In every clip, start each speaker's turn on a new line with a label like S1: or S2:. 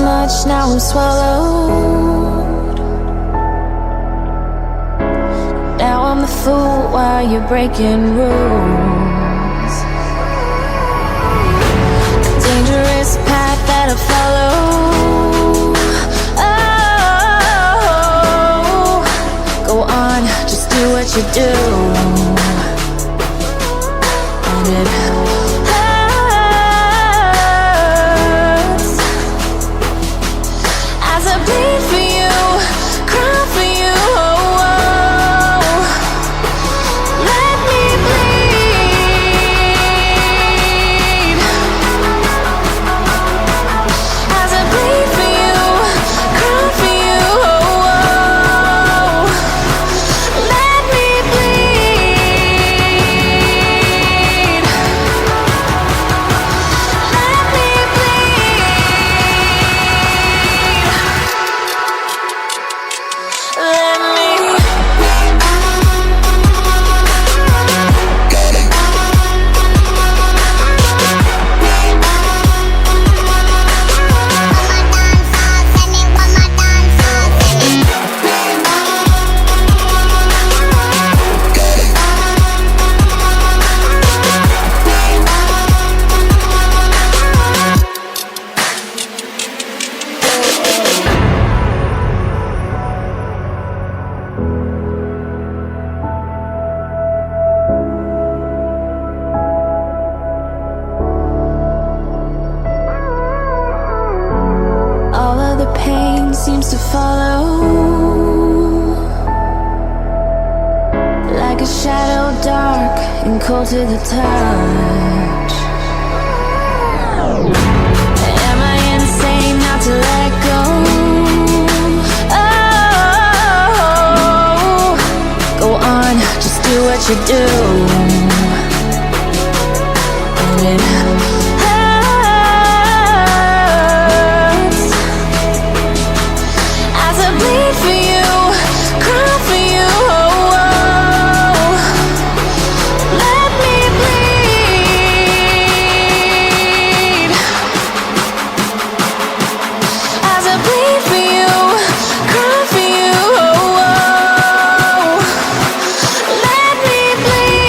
S1: much, now I'm swallowed. Now I'm the fool while you're breaking rules. A dangerous path that I follow. Oh, go on, just do what you do. And it bleed for you, cry for you, oh, oh. Let me bleed. As I bleed for you, cry for you, oh, oh. Let me bleed. Let me seems to follow like a shadow, dark and cold to the touch. Am I insane not to let go? Oh, go on, just do what you do. And it bleed for you, cry for you, oh, oh. Let me bleed. As I bleed for you, cry for you, oh, oh. Let me bleed.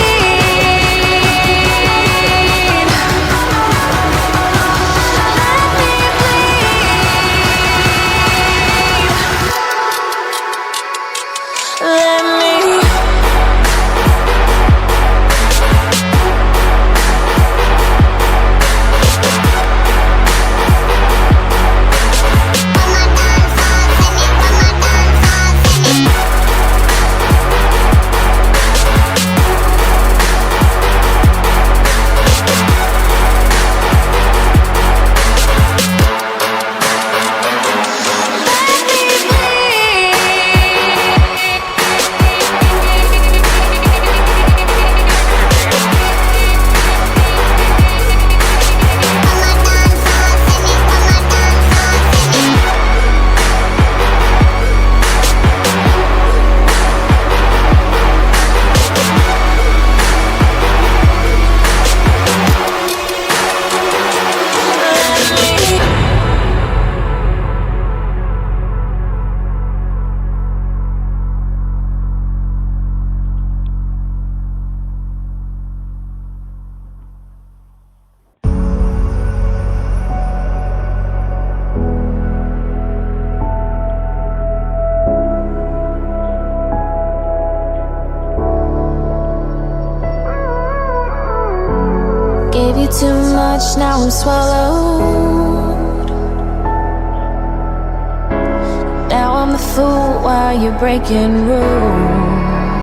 S1: Let me let me gave you too much, now I'm swallowed. Now I'm the fool while you're breaking rules.